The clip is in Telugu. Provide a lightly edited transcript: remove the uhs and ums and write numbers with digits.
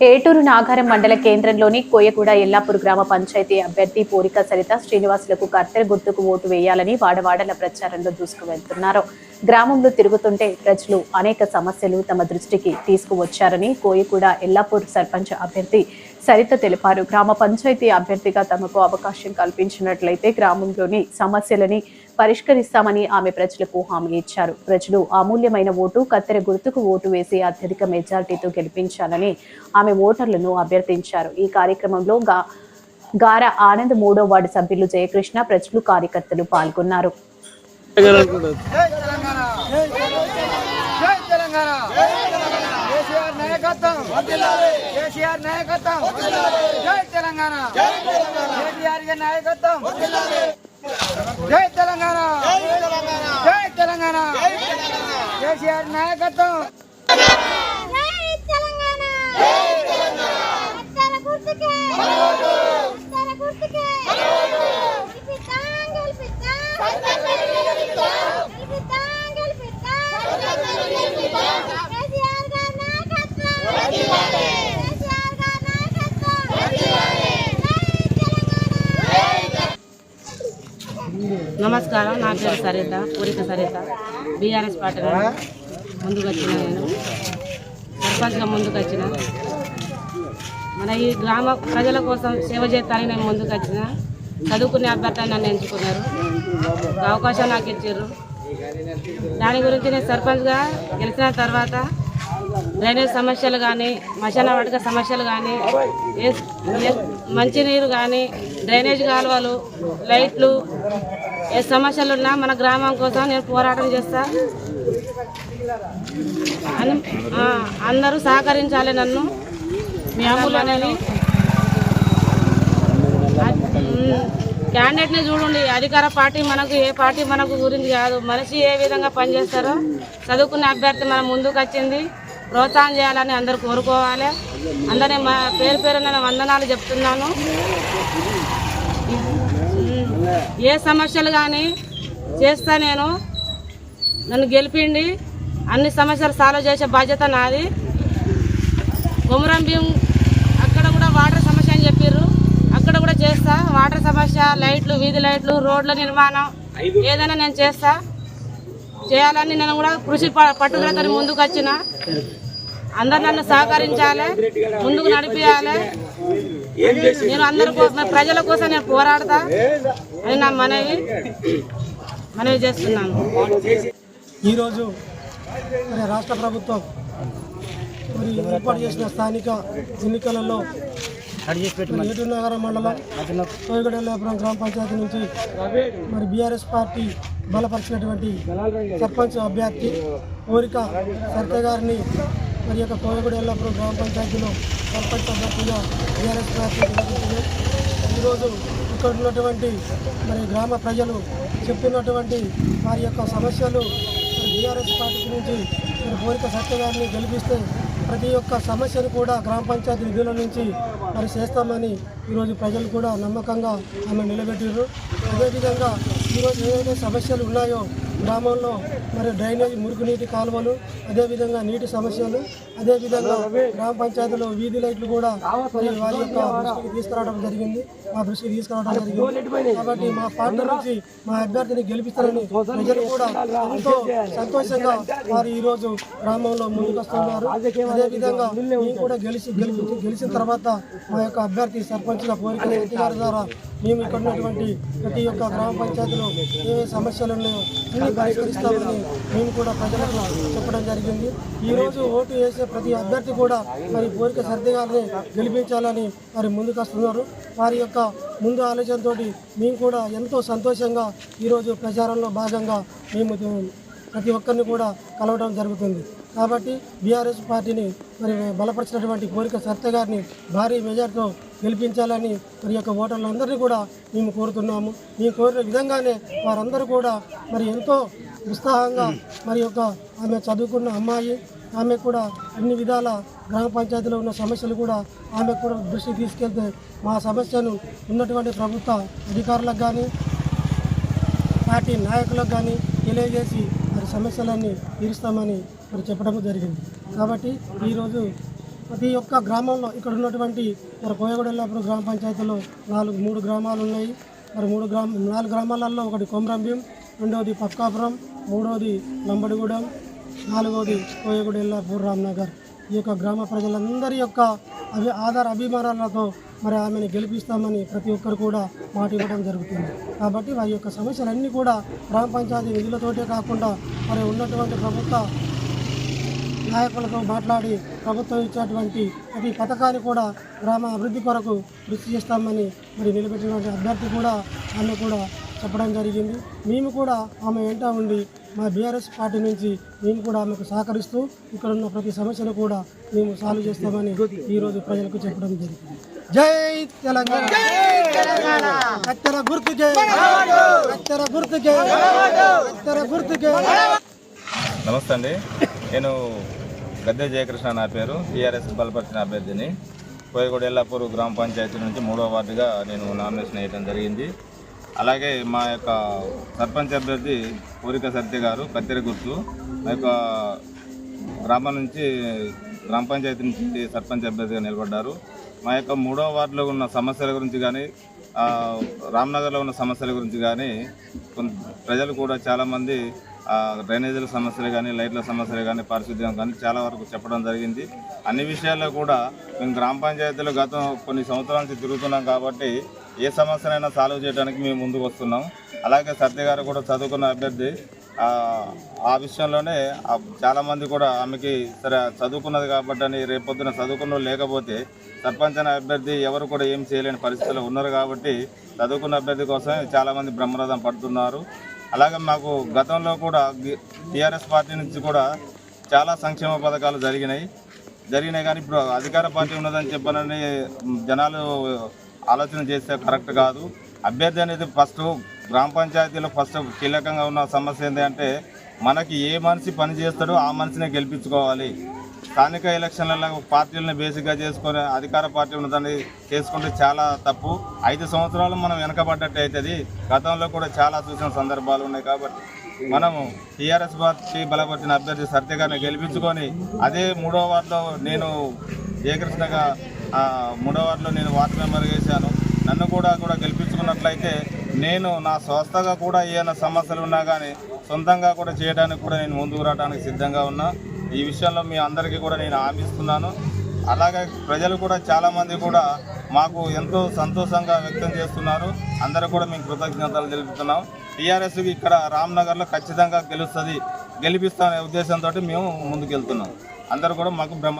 ఏటూరు నాగారం మండల కేంద్రంలోని కోయగూడ ఎల్లాపూర్ గ్రామ పంచాయతీ అభ్యర్థి పోరిక సరిత శ్రీనివాసులకు కత్తెర గుర్తుకు ఓటు వేయాలని వాడవాడల ప్రచారంలో దూసుకువెళ్తున్నారు. గ్రామంలో తిరుగుతుంటే ప్రజలు అనేక సమస్యలు తమ దృష్టికి తీసుకువచ్చారని కోయగూడ ఎల్లాపూర్ సర్పంచ్ అభ్యర్థి సరిత తెలిపారు. గ్రామ పంచాయతీ అభ్యర్థిగా తమకు అవకాశం కల్పించినట్లయితే గ్రామంలోని సమస్యలని పరిష్కరిస్తామని ఆమె ప్రజలకు హామీ ఇచ్చారు. ప్రజలు అమూల్యమైన ఓటు కత్తెర గుర్తుకు ఓటు వేసి అత్యధిక మెజార్టీతో గెలిపించాలని ఆమె ఓటర్లను అభ్యర్థించారు. ఈ కార్యక్రమంలో గార ఆనంద్ 3వ వార్డు సభ్యులు జయకృష్ణ, ప్రజలు, కార్యకర్తలు పాల్గొన్నారు. జై తెలంగాణ, జై తెలంగాణ, కేసీఆర్ నాయకత్వం. నమస్కారం. నా పేరు సరిత, పూరిక సరిత. బీఆర్ఎస్ పార్టీ ముందుకు వచ్చిన, నేను సర్పంచ్గా ముందుకు వచ్చిన. మన ఈ గ్రామ ప్రజల కోసం సేవ చేస్తానని నేను ముందుకు వచ్చిన. చదువుకునే అభ్యర్థులు నన్ను ఎంచుకున్నారు, అవకాశం నాకు ఇచ్చారు. దాని గురించి నేను సర్పంచ్గా గెలిచిన తర్వాత డ్రైనేజ్ సమస్యలు కానీ, మశాన వాటిక సమస్యలు కానీ, మంచినీరు కానీ, డ్రైనేజ్ కాలువలు, లైట్లు, ఏ సమస్యలు ఉన్నా మన గ్రామం కోసం నేను పోరాటం చేస్తా. అందరూ సహకరించాలి నన్ను. మీ అమూల్యమని క్యాండిడేట్ని చూడండి. అధికార పార్టీ మనకు ఏ పార్టీ మనకు గురించి కాదు, మనిషి ఏ విధంగా పనిచేస్తారో చదువుకునే అభ్యర్థి మన ముందుకు వచ్చింది. ప్రోత్సాహం చేయాలని అందరూ కోరుకోవాలి. అందరినీ మా పేరు పేరు నేను వందనాలు చెప్తున్నాను. ఏ సమస్యలు కానీ చేస్తా, నేను నన్ను గెలిపిండి. అన్ని సమస్యలు సాల్వ్ చేసే బాధ్యత నాది. కొమరం భీం అక్కడ కూడా వాటర్ సమస్య అని చెప్పారు, అక్కడ కూడా చేస్తా. వాటర్ సమస్య, లైట్లు, వీధి లైట్లు, రోడ్ల నిర్మాణం ఏదైనా నేను చేస్తా. చేయాలని నేను కూడా కృషి పట్టుదలతో ముందుకు వచ్చిన. అందరు నన్ను సహకరించాలి, ముందుకు నడిపించాలి. నేను అందరి కోసం, ప్రజల కోసం నేను పోరాడతా అని నా మనవి చేస్తున్నాను. ఈరోజు మరి రాష్ట్ర ప్రభుత్వం మరి ఏర్పాటు చేసిన స్థానిక ఎన్నికలలో ఏటూరు నగరం మండలం కోయగూడ ఎల్లాపురం గ్రామ పంచాయతీ నుంచి మరి బీఆర్ఎస్ పార్టీ బలపరిచినటువంటి సర్పంచ్ అభ్యర్థి పోరిక సరిత గారిని మరి యొక్క కోయగూడ ఎల్లాపురం గ్రామ పంచాయతీలో సర్పంచ్ అభ్యర్థిగా బీఆర్ఎస్ పార్టీ నిలబెట్టింది. ఈరోజు ఇక్కడ ఉన్నటువంటి మరి గ్రామ ప్రజలు చెప్తున్నటువంటి వారి యొక్క సమస్యలు బీఆర్ఎస్ పార్టీ నుంచి మరి పోరిక సరిత గారిని గెలిపిస్తే ప్రతి ఒక్క సమస్యను కూడా గ్రామ పంచాయతీ నిధుల నుంచి మరి చేస్తామని ఈరోజు ప్రజలు కూడా నమ్మకంగా ఆమె నిలబెట్టారు. అదేవిధంగా ఈరోజు ఏదైతే సమస్యలు ఉన్నాయో గ్రామంలో మరి డ్రైనేజ్, మురుగునీటి కాలువలు, అదేవిధంగా నీటి సమస్యలు, అదేవిధంగా గ్రామ పంచాయతీలో వీధి లైట్లు కూడా మరి వారి యొక్క దృష్టికి తీసుకురావడం జరిగింది. కాబట్టి మా పార్టీ నుంచి మా అభ్యర్థిని గెలిపిస్తారని ప్రజలు కూడా ఎంతో సంతోషంగా వారు ఈరోజు గ్రామంలో ముందుకు వస్తున్నారు. అదేవిధంగా మేము కూడా గెలిచిన తర్వాత మా యొక్క అభ్యర్థి సర్పంచ్గా పోరిక సరిత గారి ద్వారా మేము ఇక్కడ ఉన్నటువంటి ప్రతి ఒక్క గ్రామ పంచాయతీలో ఏ సమస్యలు ఉన్నాయో అన్ని పరిష్కరిస్తామని మేము కూడా ప్రజలకు చెప్పడం జరిగింది. ఈరోజు ఓటు వేసే ప్రతి అభ్యర్థి కూడా మరి పోరిక సరిత గారిని గెలిపించాలని వారి ముందుకు వస్తున్నారు. వారి యొక్క ముందు ఆలోచనతో మేము కూడా ఎంతో సంతోషంగా ఈరోజు ప్రచారంలో భాగంగా మేము ప్రతి ఒక్కరిని కూడా కలవడం జరుగుతుంది. కాబట్టి బీఆర్ఎస్ పార్టీని మరి బలపరిచినటువంటి పోరిక సరిత గారిని భారీ మెజార్టీతో గెలిపించాలని మరి యొక్క ఓటర్లందరినీ కూడా మేము కోరుతున్నాము. మేము కోరిన విధంగానే వారందరూ కూడా మరి ఎంతో ఉత్సాహంగా మరి యొక్క ఆమె చదువుకున్న అమ్మాయి, ఆమె కూడా అన్ని విధాల గ్రామ పంచాయతీలో ఉన్న సమస్యలు కూడా ఆమె కూడా దృష్టికి తీసుకెళ్తే మా సమస్యను ఉన్నటువంటి ప్రభుత్వ అధికారులకు కానీ పార్టీ నాయకులకు కానీ తెలియజేసి మరి సమస్యలన్నీ తీరుస్తామని మరి చెప్పడం జరిగింది. కాబట్టి ఈరోజు ప్రతి ఒక్క గ్రామంలో ఇక్కడ ఉన్నటువంటి మరి కోయగూడ ఎల్లాపూర్ గ్రామ పంచాయతీలో 3 గ్రామాలు ఉన్నాయి. మరి 4 గ్రామాలలో ఒకటి కొమరంభీం, రెండవది పక్కాపురం, మూడవది లంబడిగూడెం, నాలుగవది కోయగూడ ఎల్లాపూర్ రామ్నగర్. ఈ యొక్క గ్రామ ప్రజలందరి యొక్క ఆధార అభిమానాలతో మరి ఆమెను గెలిపిస్తామని ప్రతి ఒక్కరు కూడా మాట ఇవ్వడం జరుగుతుంది. కాబట్టి వారి యొక్క సమస్యలన్నీ కూడా గ్రామ పంచాయతీ నిధులతోటే కాకుండా మరి ఉన్నటువంటి ప్రభుత్వ నాయకులతో మాట్లాడి ప్రభుత్వం ఇచ్చేటువంటి ప్రతి పథకాన్ని కూడా గ్రామ అభివృద్ధి కొరకు కృషి చేస్తామని మరి నిలబెట్టినటువంటి అభ్యర్థి కూడా ఆమె కూడా చెప్పడం జరిగింది. మేము కూడా ఆమె వెంట ఉండి మా బీఆర్ఎస్ పార్టీ నుంచి మేము కూడా ఆమెకు సహకరిస్తూ ఇక్కడ ఉన్న ప్రతి సమస్యను కూడా మేము సాల్వ్ చేస్తామని ఈరోజు ప్రజలకు చెప్పడం జరిగింది. జై తెలంగాణ, కత్తెర గుర్తుకే, కత్తెర గుర్తుకే, కత్తెర గుర్తుకే. నమస్తే అండి, నేను గద్దె జయకృష్ణ నా పేరు. టీఆర్ఎస్ బలపరిచిన అభ్యర్థిని. కోయగూడ ఎల్లాపూర్ గ్రామ పంచాయతీ నుంచి 3వ వార్డుగా నేను నామినేషన్ వేయడం జరిగింది. అలాగే మా యొక్క సర్పంచ్ అభ్యర్థి పూరిక సత్య గారు కత్తెర గుర్తు. మా యొక్క గ్రామం నుంచి గ్రామ పంచాయతీ నుంచి సర్పంచ్ అభ్యర్థిగా నిలబడ్డారు. మా యొక్క 3వ వార్డులో ఉన్న సమస్యల గురించి కానీ రామ్నగర్లో ఉన్న సమస్యల గురించి కానీ ప్రజలు కూడా చాలామంది డ్రైనేజీల సమస్యలు కానీ, లైట్ల సమస్యలు కానీ, పారిశుద్ధ్యం కానీ చాలా వరకు చెప్పడం జరిగింది. అన్ని విషయాల్లో కూడా మేము గ్రామ పంచాయతీలో గత కొన్ని సంవత్సరాల నుంచి తిరుగుతున్నాం కాబట్టి ఏ సమస్యనైనా సాల్వ్ చేయడానికి మేము ముందుకు వస్తున్నాం. అలాగే సత్య గారు కూడా చదువుకున్న అభ్యర్థి. ఆ విషయంలోనే చాలామంది కూడా ఆమెకి సరే చదువుకున్నది కాబట్టి అని రేపొద్దున చదువుకున్న లేకపోతే సర్పంచ్ అనే అభ్యర్థి ఎవరు కూడా ఏం చేయలేని పరిస్థితుల్లో ఉన్నారు కాబట్టి చదువుకున్న అభ్యర్థి కోసమే చాలామంది బ్రహ్మరథం పడుతున్నారు. అలాగే మాకు గతంలో కూడా టీఆర్ఎస్ పార్టీ నుంచి కూడా చాలా సంక్షేమ పథకాలు జరిగినాయి కానీ ఇప్పుడు అధికార పార్టీ ఉన్నదని చెప్పనని జనాలు ఆలోచన చేస్తే కరెక్ట్ కాదు. అభ్యర్థి అనేది ఫస్ట్ గ్రామ పంచాయతీలో ఫస్ట్ కీలకంగా ఉన్న సమస్య ఏంటంటే మనకి ఏ మనిషి పని చేస్తాడో ఆ మనిషినే గెలిపించుకోవాలి. స్థానిక ఎలక్షన్లలో పార్టీలను బేసిక్గా చేసుకొని అధికార పార్టీ ఉన్నదాన్ని చేసుకుంటే చాలా తప్పు. 5 సంవత్సరాలు మనం వెనకబడ్డట్టు అవుతుంది. గతంలో కూడా చాలా చూసిన సందర్భాలు ఉన్నాయి. కాబట్టి మనము టీఆర్ఎస్ పార్టీ బలపరిచిన అభ్యర్థి సత్యగారిని గెలిపించుకొని అదే 3వ వార్డులో నేను జయకృష్ణగా 3వ వార్డులో నేను వార్డు మెంబర్ చేశాను. నన్ను కూడా గెలిపించుకున్నట్లయితే నేను నా స్వస్థగా కూడా ఏమైనా సమస్యలు ఉన్నా కానీ సొంతంగా కూడా చేయడానికి కూడా నేను ముందుకు రావడానికి సిద్ధంగా ఉన్నా. ఈ విషయంలో మీ అందరికీ కూడా నేను హామీ ఇస్తున్నాను. అలాగే ప్రజలు కూడా చాలామంది కూడా మాకు ఎంతో సంతోషంగా వ్యక్తం చేస్తున్నారు. అందరూ కూడా మేము కృతజ్ఞతలు తెలుపుతున్నాం. టీఆర్ఎస్కి ఇక్కడ రామ్నగర్లో ఖచ్చితంగా గెలుస్తుంది, గెలిపిస్తామనే ఉద్దేశంతో మేము ముందుకు వెళ్తున్నాం. అందరూ కూడా మాకు